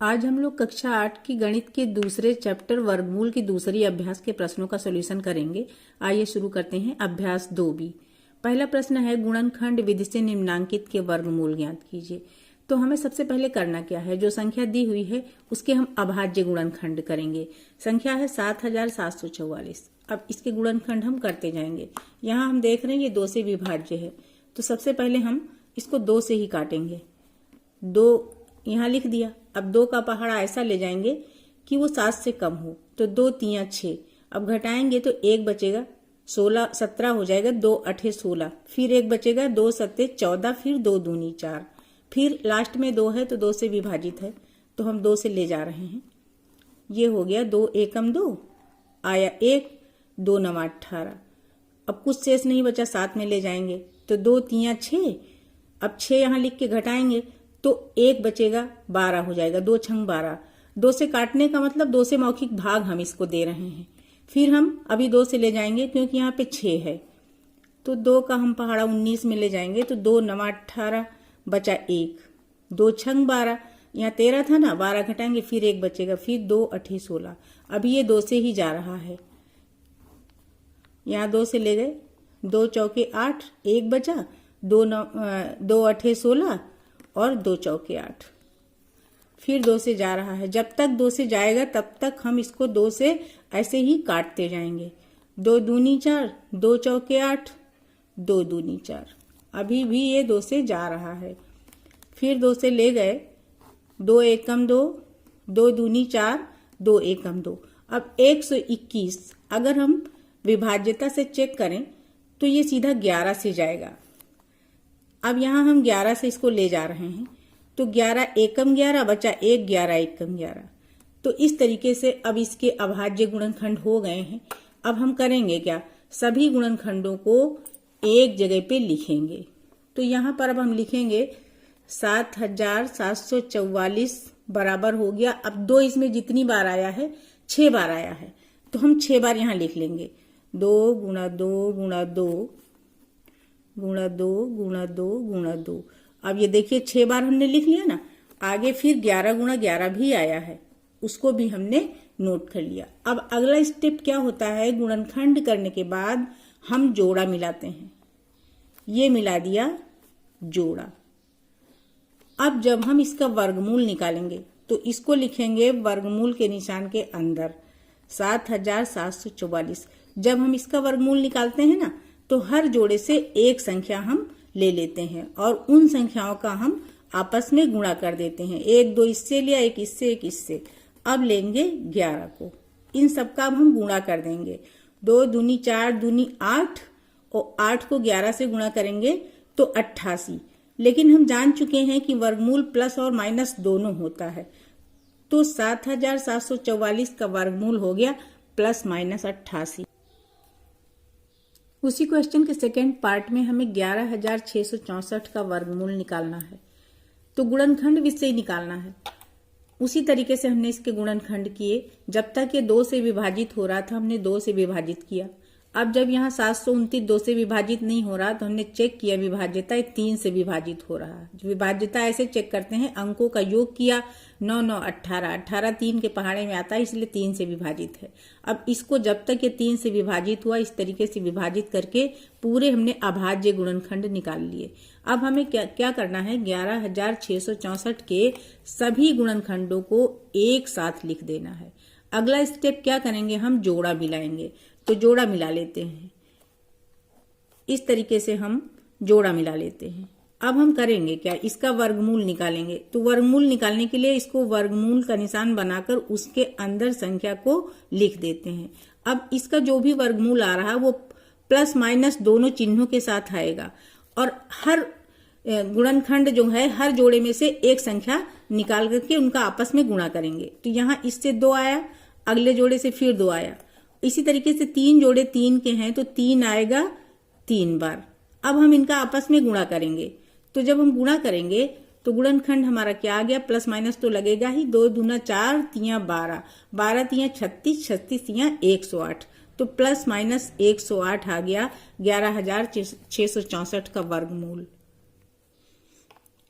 आज हम लोग कक्षा 8 की गणित के दूसरे चैप्टर वर्गमूल की दूसरी अभ्यास के प्रश्नों का सॉल्यूशन करेंगे। आइए शुरू करते हैं। अभ्यास 2B। पहला प्रश्न है गुणनखंड विधि से निम्नांकित के वर्गमूल ज्ञात कीजिए। तो हमें सबसे पहले करना क्या है, जो संख्या दी हुई है उसके हम अभाज्य गुणनखंड करेंगे। संख्या है 7744। अब इसके गुणनखंड हम करते जाएंगे। यहाँ हम देख रहे हैं ये 2 से विभाज्य है, तो सबसे पहले हम इसको 2 से ही काटेंगे। 2 यहाँ लिख दिया। अब 2 का पहाड़ा ऐसा ले जाएंगे कि वो 7 से कम हो, तो 2 तियां 6। अब घटाएंगे तो 1 बचेगा, 16 17 हो जाएगा, 2 8 16, फिर 1 बचेगा, 2 7 14, फिर 2 दूनी 4, फिर लास्ट में 2 है तो 2 से विभाजित है, तो हम 2 से ले जा रहे हैं। ये हो गया 2 एकम 2 आया 1, 2 9 18। अब कुछ शेष नहीं बचा, 7 में ले जाएंगे तो 2 तियां 6। अब 6 यहाँ लिख के घटाएंगे तो 1 बचेगा, 12 हो जाएगा, 2 छंग 12। 2 से काटने का मतलब 2 से मौखिक भाग हम इसको दे रहे हैं। फिर हम अभी 2 से ले जाएंगे क्योंकि यहाँ पे 6 है, तो 2 का हम पहाड़ा 19 में ले जाएंगे तो 2 9 18 बचा 1, 2 छंग 12, यहाँ 13 था ना, 12 घटाएंगे फिर 1 बचेगा, फिर 2 8 16। अभी ये 2 से ही जा रहा है, यहाँ 2 से ले गए, 2 चौके 8, 1 बचा, 2 8 16 और 2 चौके 8। फिर 2 से जा रहा है। जब तक 2 से जाएगा तब तक हम इसको 2 से ऐसे ही काटते जाएंगे। 2 दूनी 4, 2 चौके 8, 2 दूनी 4। अभी भी ये 2 से जा रहा है। फिर 2 से ले गए, 2 एकम 2, 2 दूनी 4, 2 एकम 2। अब 121 अगर हम विभाज्यता से चेक करें तो ये सीधा 11 से जाएगा। अब यहाँ हम 11 से इसको ले जा रहे हैं, तो 11 एकम 11 बचा 1, 11 एकम 11। तो इस तरीके से अब इसके अभाज्य गुणनखंड हो गए हैं। अब हम करेंगे क्या, सभी गुणनखंडों को एक जगह पे लिखेंगे। तो यहाँ पर अब हम लिखेंगे 7744 बराबर हो गया। अब 2 इसमें जितनी बार आया है, 6 बार आया है, तो हम 6 बार यहाँ लिख लेंगे। 2 गुणा 2 गुणा 2 गुणा 2 गुणा 2 गुणा 2। अब ये देखिए 6 बार हमने लिख लिया ना। आगे फिर 11 गुणा 11 भी आया है, उसको भी हमने नोट कर लिया। अब अगला स्टेप क्या होता है, गुणनखंड करने के बाद हम जोड़ा मिलाते हैं। ये मिला दिया जोड़ा। अब जब हम इसका वर्गमूल निकालेंगे तो इसको लिखेंगे वर्गमूल के निशान के अंदर 7744। जब हम इसका वर्गमूल निकालते हैं ना, तो हर जोड़े से एक संख्या हम ले लेते हैं और उन संख्याओं का हम आपस में गुणा कर देते हैं। 1 2 इससे लिया, 1 इससे, 1 इससे। अब लेंगे 11 को, इन सबका अब हम गुणा कर देंगे। 2 दूनी 4 दूनी 8 और 8 को 11 से गुणा करेंगे तो 88। लेकिन हम जान चुके हैं कि वर्गमूल प्लस और माइनस दोनों होता है, तो 7744 का वर्गमूल हो गया प्लस माइनस 88। उसी क्वेश्चन के सेकेंड पार्ट में हमें 11664 का वर्गमूल निकालना है, तो गुणनखंड विधि से ही निकालना है। उसी तरीके से हमने इसके गुणनखंड किए। जब तक ये 2 से विभाजित हो रहा था हमने 2 से विभाजित किया। अब जब यहाँ 729 2 से विभाजित नहीं हो रहा तो हमने चेक किया विभाज्यता 3 से विभाजित हो रहा है। विभाज्यता ऐसे चेक करते हैं, अंकों का योग किया, 9 9 18, 18 3 के पहाड़े में आता है, इसलिए 3 से विभाजित है। अब इसको जब तक ये 3 से विभाजित हुआ इस तरीके से विभाजित करके पूरे हमने अभाज्य गुणनखंड निकाल लिए। अब हमें क्या करना है, 11664 के सभी गुणनखंडों को एक साथ लिख देना है। अगला स्टेप क्या करेंगे, हम जोड़ा मिलाएंगे। तो जोड़ा मिला लेते हैं, इस तरीके से हम जोड़ा मिला लेते हैं। अब हम करेंगे क्या, इसका वर्गमूल निकालेंगे। तो वर्गमूल निकालने के लिए इसको वर्गमूल का निशान बनाकर उसके अंदर संख्या को लिख देते हैं। अब इसका जो भी वर्गमूल आ रहा है वो प्लस माइनस दोनों चिन्हों के साथ आएगा और हर गुणनखंड जो है हर जोड़े में से एक संख्या निकाल करके उनका आपस में गुणा करेंगे। तो यहाँ इससे 2 आया, अगले जोड़े से फिर 2 आया। इसी तरीके से 3 जोड़े 3 के हैं तो 3 आएगा 3 बार। अब हम इनका आपस में गुणा करेंगे। तो जब हम गुणा करेंगे तो गुणनखंड हमारा क्या आ गया, प्लस माइनस तो लगेगा ही। 2 दूना 4 तियां 12, 12 तियां 36, 36 तियां 108, तो प्लस माइनस 108 आ गया 11664 का वर्गमूल।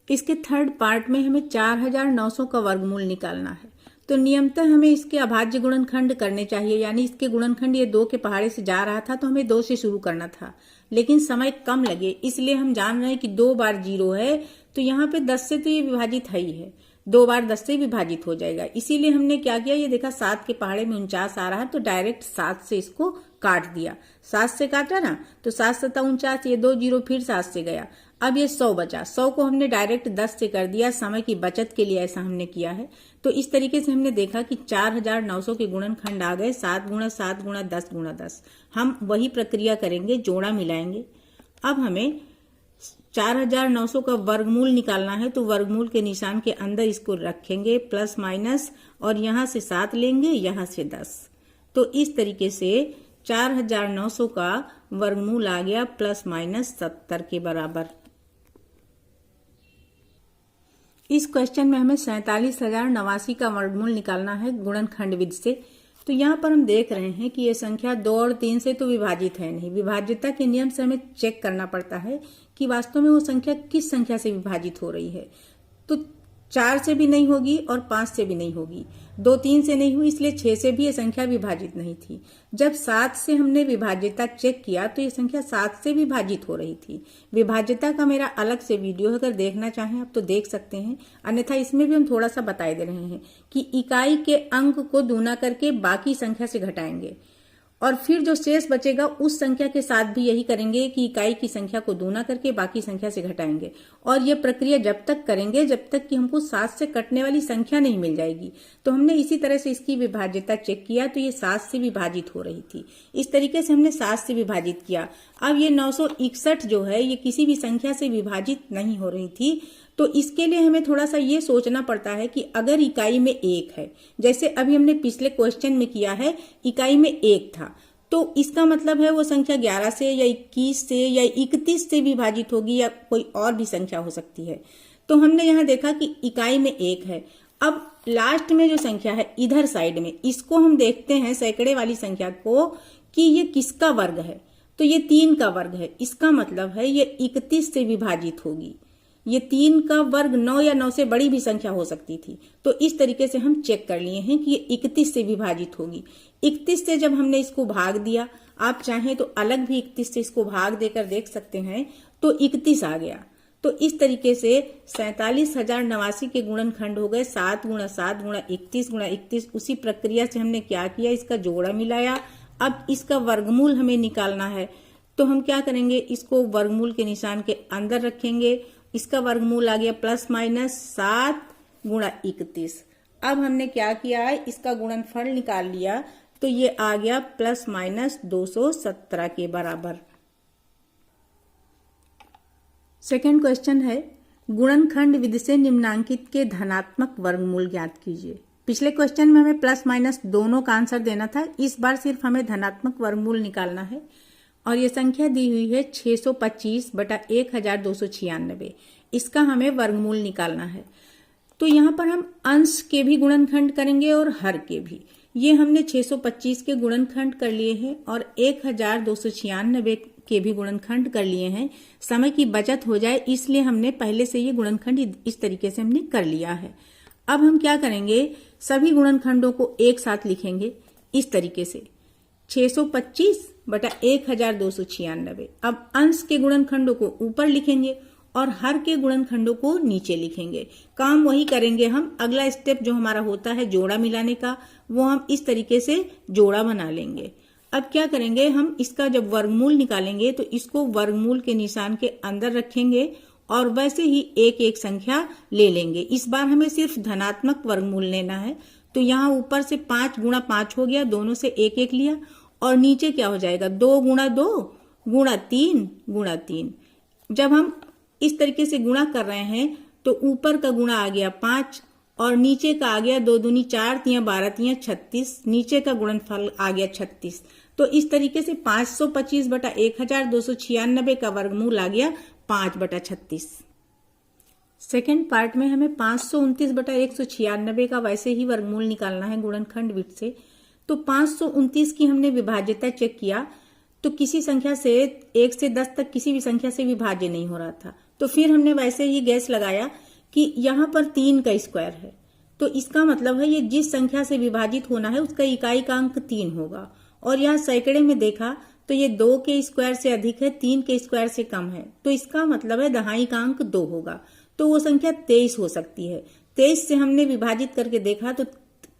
इसके थर्ड पार्ट में हमें 4900 का वर्गमूल निकालना है। तो नियमतः हमें इसके अभाज्य गुणनखंड करने चाहिए, यानी इसके गुणनखंड ये 2 के पहाड़े से जा रहा था तो हमें 2 से शुरू करना था, लेकिन समय कम लगे इसलिए हम जान रहे हैं कि 2 बार 0 है, तो यहाँ पे 10 से तो ये विभाजित है ही है, 2 बार 10 से विभाजित हो जाएगा। इसीलिए हमने क्या किया, ये देखा 7 के पहाड़े में 49 आ रहा है तो डायरेक्ट 7 से इसको काट दिया। 7 से काटा ना, तो 7 7 49, ये 2 0 फिर 7 से गया। अब ये 100 बचा, 100 को हमने डायरेक्ट 10 से कर दिया, समय की बचत के लिए ऐसा हमने किया है। तो इस तरीके से हमने देखा कि 4900 के गुणनखंड आ गए 7 गुणा 7 गुणा 10 गुणा 10। हम वही प्रक्रिया करेंगे, जोड़ा मिलाएंगे। अब हमें 4900 का वर्गमूल निकालना है, तो वर्गमूल के निशान के अंदर इसको रखेंगे प्लस माइनस, और यहां से 7 लेंगे, यहां से 10। तो इस तरीके से 4900 का वर्गमूल आ गया प्लस माइनस 70 के बराबर। इस क्वेश्चन में हमें 47,089 का वर्गमूल निकालना है गुणनखंड विधि से। तो यहाँ पर हम देख रहे हैं कि ये संख्या 2 और 3 से तो विभाजित है नहीं। विभाज्यता के नियम से हमें चेक करना पड़ता है कि वास्तव में वो संख्या किस संख्या से विभाजित हो रही है। तो 4 से भी नहीं होगी और 5 से भी नहीं होगी, 2 3 से नहीं हुई, इसलिए 6 से भी ये संख्या विभाजित नहीं थी। जब 7 से हमने विभाज्यता चेक किया तो ये संख्या 7 से विभाजित हो रही थी। विभाज्यता का मेरा अलग से वीडियो अगर देखना चाहें आप तो देख सकते हैं, अन्यथा इसमें भी हम थोड़ा सा बता दे रहे हैं कि इकाई के अंक को दूना करके बाकी संख्या से घटाएंगे, और फिर जो शेष बचेगा उस संख्या के साथ भी यही करेंगे कि इकाई की संख्या को दूना करके बाकी संख्या से घटाएंगे। और ये प्रक्रिया जब तक करेंगे जब तक कि हमको 7 से कटने वाली संख्या नहीं मिल जाएगी। तो हमने इसी तरह से इसकी विभाज्यता चेक किया तो ये 7 से विभाजित हो रही थी। इस तरीके से हमने 7 से विभाजित किया। अब ये 961 जो है ये किसी भी संख्या से विभाजित नहीं हो रही थी। तो इसके लिए हमें थोड़ा सा ये सोचना पड़ता है कि अगर इकाई में 1 है, जैसे अभी हमने पिछले क्वेश्चन में किया है, इकाई में 1 था, तो इसका मतलब है वो संख्या 11 से या 21 से या 31 से विभाजित होगी, या कोई और भी संख्या हो सकती है। तो हमने यहाँ देखा कि इकाई में 1 है। अब लास्ट में जो संख्या है इधर साइड में, इसको हम देखते हैं सैकड़े वाली संख्या को कि ये किसका वर्ग है। तो ये 3 का वर्ग है, इसका मतलब है ये 31 से विभाजित होगी। ये 3 का वर्ग 9 या 9 से बड़ी भी संख्या हो सकती थी। तो इस तरीके से हम चेक कर लिए हैं कि ये 31 से विभाजित होगी। 31 से जब हमने इसको भाग दिया, आप चाहें तो अलग भी 31 से इसको भाग देकर देख सकते हैं, तो 31 आ गया। तो इस तरीके से 47,089 के गुणनखंड हो गए 7 गुणा 7 गुणा 31 गुणा 31। उसी प्रक्रिया से हमने क्या किया, इसका जोड़ा मिलाया। अब इसका वर्गमूल हमें निकालना है, तो हम क्या करेंगे, इसको वर्गमूल के निशान के अंदर रखेंगे। इसका वर्गमूल आ गया प्लस माइनस 7 गुणा 31। अब हमने क्या किया है, इसका गुणनफल निकाल लिया, तो ये आ गया प्लस माइनस 217 के बराबर। सेकेंड क्वेश्चन है, गुणनखंड विधि से निम्नांकित के धनात्मक वर्गमूल ज्ञात कीजिए। पिछले क्वेश्चन में हमें प्लस माइनस दोनों का आंसर देना था, इस बार सिर्फ हमें धनात्मक वर्गमूल निकालना है। और ये संख्या दी हुई है 625 बटा 1296। इसका हमें वर्गमूल निकालना है। तो यहाँ पर हम अंश के भी गुणनखंड करेंगे और हर के भी। ये हमने 625 के गुणनखंड कर लिए हैं और 1296 के भी गुणनखंड कर लिए हैं। समय की बचत हो जाए इसलिए हमने पहले से ये गुणनखंड इस तरीके से हमने कर लिया है। अब हम क्या करेंगे, सभी गुणनखंडों को एक साथ लिखेंगे इस तरीके से, 625 बटा 1296। अब अंश के गुणनखंडों को ऊपर लिखेंगे और हर के गुणनखंडों को नीचे लिखेंगे। काम वही करेंगे हम। अगला स्टेप जो हमारा होता है जोड़ा मिलाने का, वो हम इस तरीके से जोड़ा बना लेंगे। अब क्या करेंगे, हम इसका जब वर्गमूल निकालेंगे तो इसको वर्गमूल के निशान के अंदर रखेंगे और वैसे ही एक एक संख्या ले लेंगे। इस बार हमें सिर्फ धनात्मक वर्गमूल लेना है। तो यहाँ ऊपर से 5 गुणा 5 हो गया, दोनों से एक एक लिया, और नीचे क्या हो जाएगा, 2 गुणा 2 गुणा 3 गुणा 3। जब हम इस तरीके से गुणा कर रहे हैं तो ऊपर का गुणा आ गया 5 और नीचे का आ गया 2 दूनी 4 तियां 12 तियां 36। नीचे का गुणनफल आ गया 36। तो इस तरीके से 525 बटा 1296 का वर्गमूल आ गया 5 बटा 36। सेकेंड पार्ट में हमें 529 बटा 196 का वैसे ही वर्गमूल निकालना है गुणनखंड विधि से। तो 529 की हमने विभाज्यता चेक किया तो किसी संख्या से 1 से 10 तक किसी भी संख्या से विभाज्य नहीं हो रहा था। तो फिर हमने वैसे ही गैस लगाया कि यहाँ पर 3 का स्क्वायर है, तो इसका मतलब है ये जिस संख्या से विभाजित होना है उसका इकाई का अंक 3 होगा। और यहाँ सैकड़े में देखा तो ये 2 के स्क्वायर से अधिक है, 3 के स्क्वायर से कम है, तो इसका मतलब है दहाई का अंक 2 होगा, तो वो संख्या 23 हो सकती है। 23 से हमने विभाजित करके देखा तो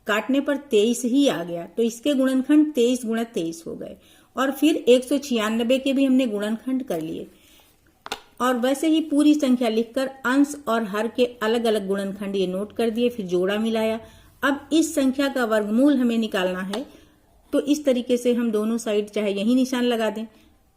काटने पर 23 ही आ गया, तो इसके गुणनखंड 23 गुणा 23 हो गए। और फिर 196 के भी हमने गुणनखंड कर लिए, और वैसे ही पूरी संख्या लिखकर अंश और हर के अलग अलग गुणनखंड ये नोट कर दिए, फिर जोड़ा मिलाया। अब इस संख्या का वर्गमूल हमें निकालना है, तो इस तरीके से हम दोनों साइड चाहे यही निशान लगा दें,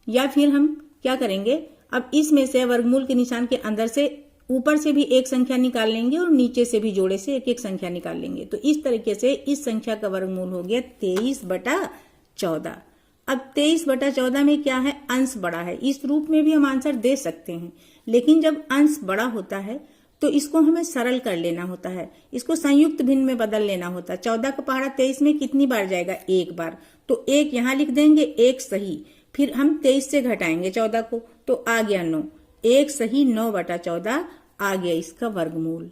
या फिर हम क्या करेंगे, अब इसमें से वर्गमूल के निशान के अंदर से ऊपर से भी एक संख्या निकाल लेंगे और नीचे से भी जोड़े से एक एक संख्या निकाल लेंगे। तो इस तरीके से इस संख्या का वर्गमूल हो गया 23/14। अब 23/14 में क्या है, अंश बड़ा है। इस रूप में भी हम आंसर दे सकते हैं, लेकिन जब अंश बड़ा होता है तो इसको हमें सरल कर लेना होता है, इसको संयुक्त भिन्न में बदल लेना होता है। 14 का पहाड़ा 23 में कितनी बार जाएगा, एक बार, तो एक यहां लिख देंगे, एक सही, फिर हम 23 से घटाएंगे 14 को, तो आ गया 9, एक सही 9/14 आ गया इसका वर्गमूल।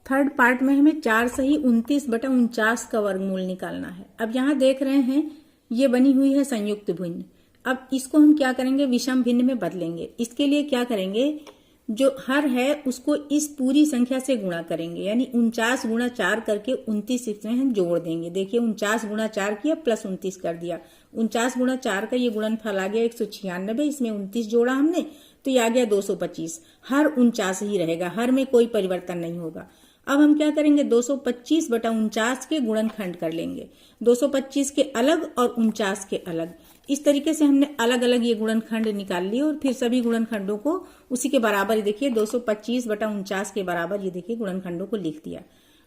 थर्ड पार्ट में हमें 4 सही 29/49 का वर्गमूल निकालना है। अब यहाँ देख रहे हैं ये बनी हुई है संयुक्त भिन्न। अब इसको हम क्या करेंगे, विषम भिन्न में बदलेंगे। इसके लिए क्या करेंगे, जो हर है उसको इस पूरी संख्या से गुणा करेंगे, यानी 49 गुणा 4 करके 29 इसमें हम जोड़ देंगे। देखिए 49 गुणा 4 किया प्लस 29 कर दिया, 49 गुणा 4 का ये गुणनफल आ गया 196, इसमें 29 जोड़ा हमने तो ये आ गया 225। हर 49 ही रहेगा, हर में कोई परिवर्तन नहीं होगा। अब हम क्या करेंगे, 225/49 के गुणनखंड कर लेंगे, 225 के अलग और 49 के अलग। इस तरीके से हमने अलग अलग ये गुणनखंड निकाल लिए और फिर सभी गुणनखंडों को उसी के बराबर ही देखिए 225/49 के बराबर ये देखिए गुणनखंडों को लिख दिया।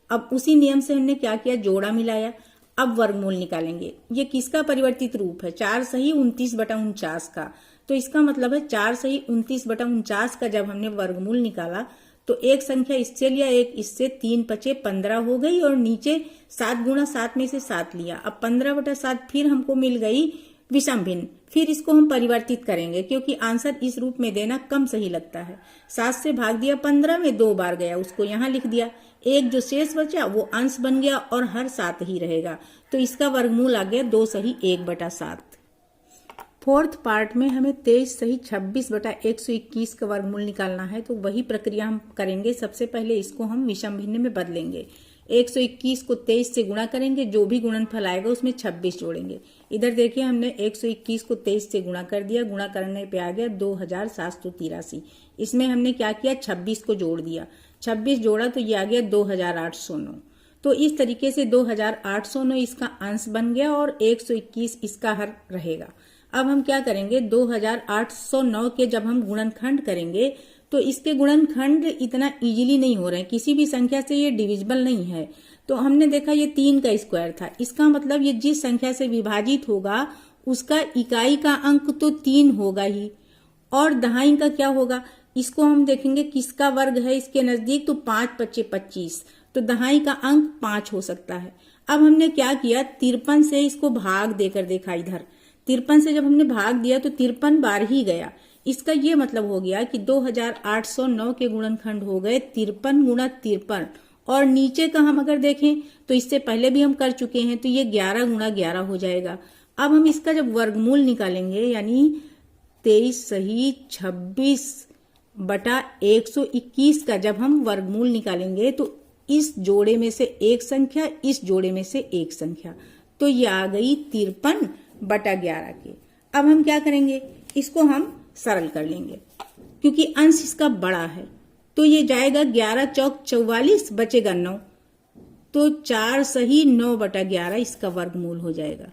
अब उसी नियम से हमने क्या किया, जोड़ा मिलाया। अब वर्गमूल निकालेंगे। ये किसका परिवर्तित रूप है, 4 सही 29/49 का, तो इसका मतलब है 4 सही 29/49 का जब हमने वर्गमूल निकाला तो एक संख्या इससे लिया, एक इससे, 3 पचे 15 हो गई, और नीचे 7 गुणा 7 में से 7 लिया। अब 15/7 फिर हमको मिल गई विषम भिन्न। फिर इसको हम परिवर्तित करेंगे, क्योंकि आंसर इस रूप में देना कम सही लगता है। 7 से भाग दिया 15 में, 2 बार गया, उसको यहाँ लिख दिया। एक जो शेष बचा वो अंश बन गया और हर 7 ही रहेगा, तो इसका वर्गमूल आ गया 2 सही 1/7। फोर्थ पार्ट में हमें 23 सही 26/121 का वर्गमूल निकालना है, तो वही प्रक्रिया हम करेंगे। सबसे पहले इसको हम विषम भिन्न में बदलेंगे। 121 को 23 से गुणा करेंगे, जो भी गुणनफल आएगा उसमें 26 जोड़ेंगे। इधर देखिए हमने 121 को 23 से गुणा कर दिया, गुणा करने पे आ गया 2783। इसमें हमने क्या किया, 26 को जोड़ दिया, 26 जोड़ा तो ये आ गया 2809। तो इस तरीके से 2809 इसका अंश बन गया और 121 इसका हर रहेगा। अब हम क्या करेंगे, 2809 के जब हम गुणनखंड करेंगे तो इसके गुणनखंड इतना इजीली नहीं हो रहे हैं, किसी भी संख्या से ये डिविजिबल नहीं है। तो हमने देखा ये 3 का स्क्वायर था, इसका मतलब ये जिस संख्या से विभाजित होगा उसका इकाई का अंक तो 3 होगा ही, और दहाई का क्या होगा, इसको हम देखेंगे किसका वर्ग है इसके नजदीक, तो 5 पचे 25, तो दहाई का अंक 5 हो सकता है। अब हमने क्या किया, 53 से इसको भाग देकर देखा। इधर 53 से जब हमने भाग दिया तो 53 बार ही गया। इसका ये मतलब हो गया कि 2809 के गुणनखंड हो गए 53 गुणा 53, और नीचे का हम अगर देखें तो इससे पहले भी हम कर चुके हैं, तो ये 11 गुणा 11 हो जाएगा। अब हम इसका जब वर्गमूल निकालेंगे, यानी 23 सही 26/121 का जब हम वर्गमूल निकालेंगे तो इस जोड़े में से एक संख्या, इस जोड़े में से एक संख्या, तो ये आ गई 53/11 के। अब हम क्या करेंगे, इसको हम सरल कर लेंगे, क्योंकि अंश इसका बड़ा है, तो ये जाएगा 11 चौक 44, बचेगा 9, तो 4 सही 9/11 इसका वर्गमूल हो जाएगा।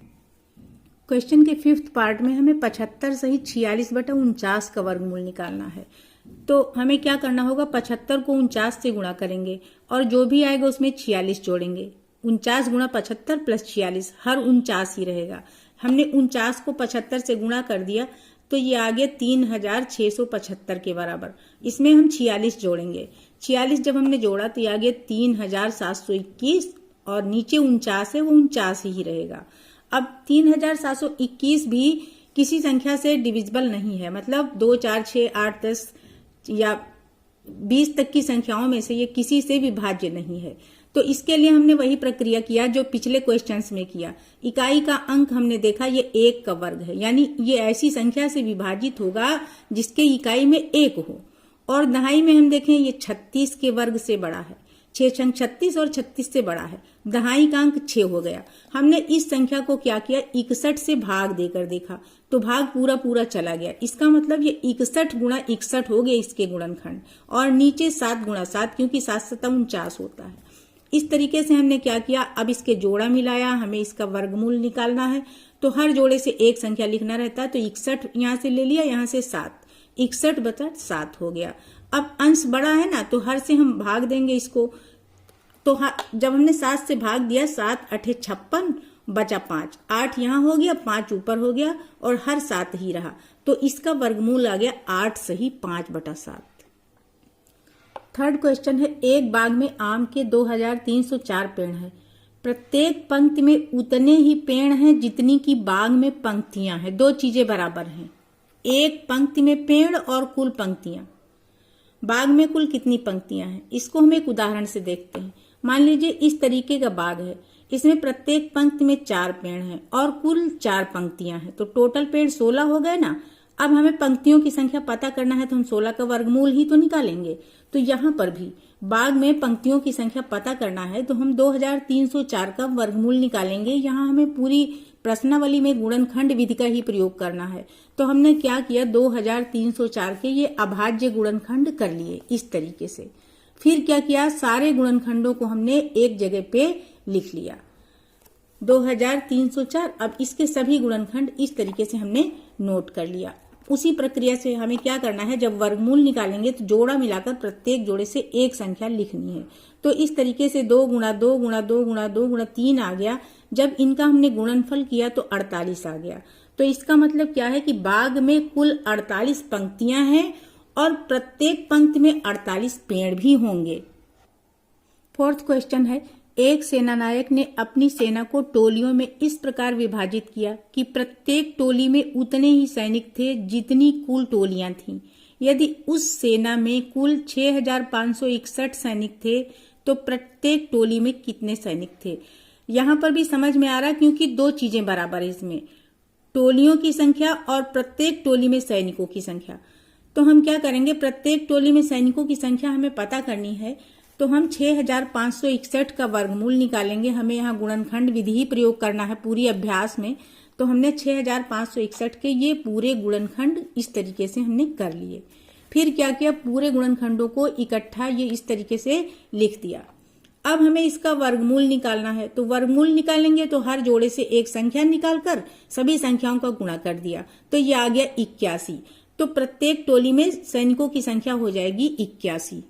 क्वेश्चन के 5th पार्ट में हमें 75 सही 46/49 का वर्गमूल निकालना है। तो हमें क्या करना होगा, 75 को 49 से गुणा करेंगे और जो भी आएगा उसमें 46 जोड़ेंगे। 49 गुणा 75 प्लस 46, हर 49 ही रहेगा। हमने 49 को 75 से गुणा कर दिया तो ये आ गया 3675 के बराबर। इसमें हम 46 जोड़ेंगे, 46 जब हमने जोड़ा तो ये आ गया 3721, और नीचे 49 है वो 49 ही रहेगा। अब 3721 भी किसी संख्या से डिविजिबल नहीं है, मतलब 2, 4, 6, 8, 10 या 20 तक की संख्याओं में से ये किसी से विभाज्य नहीं है। तो इसके लिए हमने वही प्रक्रिया किया जो पिछले क्वेश्चंस में किया। इकाई का अंक हमने देखा ये 1 का वर्ग है, यानी ये ऐसी संख्या से विभाजित होगा जिसके इकाई में 1 हो। और दहाई में हम देखें ये 36 के वर्ग से बड़ा है, 6 छंग 36 और 36 से बड़ा है, दहाई का अंक 6 हो गया। हमने इस संख्या को क्या किया, 61 से भाग देकर देखा तो भाग पूरा पूरा चला गया। इसका मतलब ये 61 गुणा 61 हो गया इसके गुणनखंड, और नीचे 7 गुणा 7, क्योंकि 7 7 49 होता है। इस तरीके से हमने क्या किया, अब इसके जोड़ा मिलाया, हमें इसका वर्गमूल निकालना है। तो हर जोड़े से एक संख्या लिखना रहता है, तो 61 यहां से ले लिया, यहां से 7, 61/7 हो गया। अब अंश बड़ा है ना, तो हर से हम भाग देंगे इसको। तो जब हमने 7 से भाग दिया, 7 8 56 बचा 5, 8 यहां हो गया, 5 ऊपर हो गया और हर 7 ही रहा। तो इसका वर्गमूल आ गया 8 सही 5/7। थर्ड क्वेश्चन है, एक बाग में आम के 2304 पेड़ हैं। प्रत्येक पंक्ति में उतने ही पेड़ हैं जितनी की बाग में पंक्तियां हैं। दो चीजें बराबर हैं, एक पंक्ति में पेड़ और कुल पंक्तियां। बाग में कुल कितनी पंक्तियां हैं, इसको हम एक उदाहरण से देखते हैं। मान लीजिए इस तरीके का बाग है, इसमें प्रत्येक पंक्ति में 4 पेड़ हैं और कुल 4 पंक्तियां हैं, तो टोटल पेड़ 16 हो गए ना। अब हमें पंक्तियों की संख्या पता करना है, तो हम 16 का वर्गमूल ही तो निकालेंगे। तो यहां पर भी बाग में पंक्तियों की संख्या पता करना है, तो हम 2304 का वर्गमूल निकालेंगे। यहां हमें पूरी प्रश्नावली में गुणनखंड विधि का ही प्रयोग करना है। तो हमने क्या किया, 2304 के ये अभाज्य गुणनखंड कर लिए इस तरीके से। फिर क्या किया, सारे गुणनखंडों को हमने एक जगह पे लिख लिया 2304। अब इसके सभी गुणनखंड इस तरीके से हमने नोट कर लिया। उसी प्रक्रिया से हमें क्या करना है, जब वर्गमूल निकालेंगे तो जोड़ा मिलाकर प्रत्येक जोड़े से एक संख्या लिखनी है। तो इस तरीके से 2 गुणा 2 गुणा 2 गुणा 2 गुणा 3 आ गया। जब इनका हमने गुणनफल किया तो 48 आ गया। तो इसका मतलब क्या है कि बाग में कुल 48 पंक्तियां हैं और प्रत्येक पंक्ति में 48 पेड़ भी होंगे। फोर्थ क्वेश्चन है, एक सेनानायक ने अपनी सेना को टोलियों में इस प्रकार विभाजित किया कि प्रत्येक टोली में उतने ही सैनिक थे जितनी कुल टोलियां थीं। यदि उस सेना में कुल 6561 सैनिक थे तो प्रत्येक टोली में कितने सैनिक थे। यहां पर भी समझ में आ रहा है, क्योंकि दो चीजें बराबर है इसमें, टोलियों की संख्या और प्रत्येक टोली में सैनिकों की संख्या। तो हम क्या करेंगे, प्रत्येक टोली में सैनिकों की संख्या हमें पता करनी है, तो हम 6561 का वर्गमूल निकालेंगे। हमें यहाँ गुणनखंड विधि ही प्रयोग करना है पूरी अभ्यास में। तो हमने 6561 के ये पूरे गुणनखंड इस तरीके से हमने कर लिए। फिर क्या किया, पूरे गुणनखंडों को इकट्ठा ये इस तरीके से लिख दिया। अब हमें इसका वर्गमूल निकालना है, तो वर्गमूल निकालेंगे तो हर जोड़े से एक संख्या निकालकर सभी संख्याओं का गुणा कर दिया, तो ये आ गया 81। तो प्रत्येक टोली में सैनिकों की संख्या हो जाएगी 81।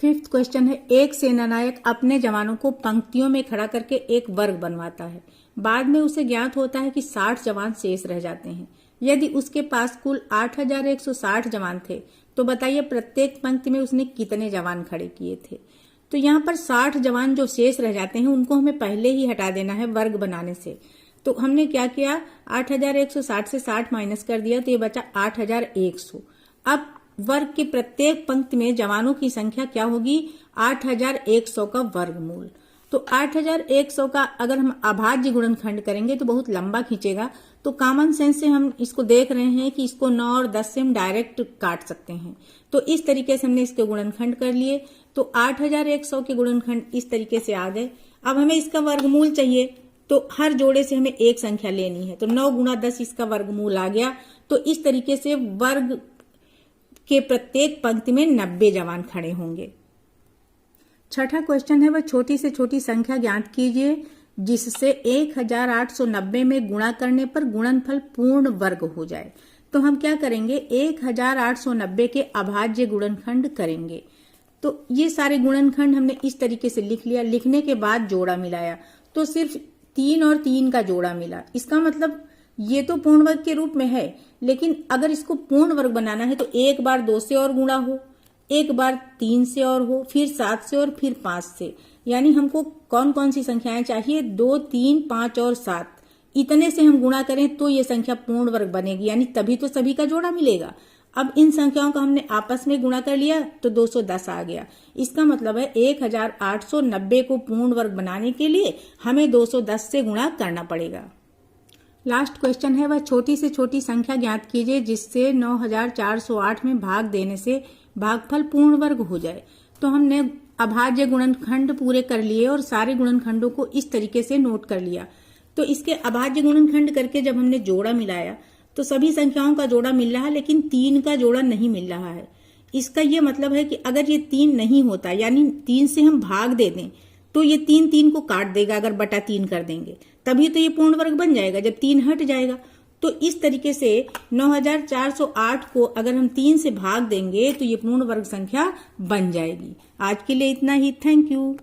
फिफ्थ क्वेश्चन है, एक सेनानायक अपने जवानों को पंक्तियों में खड़ा करके एक वर्ग बनवाता है। बाद में उसे ज्ञात होता है कि 60 जवान शेष रह जाते हैं। यदि उसके पास कुल 8160 जवान थे तो बताइए प्रत्येक पंक्ति में उसने कितने जवान खड़े किए थे। तो यहाँ पर 60 जवान जो शेष रह जाते हैं उनको हमें पहले ही हटा देना है वर्ग बनाने से। तो हमने क्या किया, 8160 से 60 माइनस कर दिया, तो ये बचा 8100। अब वर्ग की प्रत्येक पंक्ति में जवानों की संख्या क्या होगी, 8100 का वर्गमूल। तो 8100 का अगर हम अभाज्य गुणनखंड करेंगे तो बहुत लंबा खींचेगा, तो कॉमन सेंस से हम इसको देख रहे हैं कि इसको 9 और 10 से हम डायरेक्ट काट सकते हैं। तो इस तरीके से हमने इसके गुणनखंड कर लिए। तो 8100 के गुणनखंड इस तरीके से आ गए। अब हमें इसका वर्गमूल चाहिए, तो हर जोड़े से हमें एक संख्या लेनी है, तो 9 गुणा 10 इसका वर्गमूल आ गया। तो इस तरीके से वर्ग के प्रत्येक पंक्ति में 90 जवान खड़े होंगे। छठा क्वेश्चन है, वह छोटी से छोटी संख्या ज्ञात कीजिए जिससे 1890 में गुणा करने पर गुणनफल पूर्ण वर्ग हो जाए। तो हम क्या करेंगे, 1890 के अभाज्य गुणनखंड करेंगे। तो ये सारे गुणनखंड हमने इस तरीके से लिख लिया। लिखने के बाद जोड़ा मिलाया तो सिर्फ 3 और 3 का जोड़ा मिला। इसका मतलब ये तो पूर्ण वर्ग के रूप में है, लेकिन अगर इसको पूर्ण वर्ग बनाना है तो एक बार 2 से और गुणा हो, एक बार 3 से और हो, फिर 7 से और फिर 5 से। यानी हमको कौन कौन सी संख्याएं चाहिए, 2, 3, 5 और 7। इतने से हम गुणा करें तो ये संख्या पूर्ण वर्ग बनेगी, यानी तभी तो सभी का जोड़ा मिलेगा। अब इन संख्याओं का हमने आपस में गुणा कर लिया तो 210 आ गया। इसका मतलब है 1890 को पूर्ण वर्ग बनाने के लिए हमें 210 से गुणा करना पड़ेगा। लास्ट क्वेश्चन है, वह छोटी से छोटी संख्या ज्ञात कीजिए जिससे 9408 में भाग देने से भागफल पूर्ण वर्ग हो जाए। तो हमने अभाज्य गुणनखंड पूरे कर लिए और सारे गुणनखंडों को इस तरीके से नोट कर लिया। तो इसके अभाज्य गुणनखंड करके जब हमने जोड़ा मिलाया तो सभी संख्याओं का जोड़ा मिल रहा है, लेकिन 3 का जोड़ा नहीं मिल रहा है। इसका यह मतलब है कि अगर ये 3 नहीं होता, यानी 3 से हम भाग दे दें तो ये 3 को काट देगा। अगर बटा 3 कर देंगे तभी तो ये पूर्ण वर्ग बन जाएगा, जब 3 हट जाएगा। तो इस तरीके से 9408 को अगर हम 3 से भाग देंगे तो ये पूर्ण वर्ग संख्या बन जाएगी। आज के लिए इतना ही। Thank you.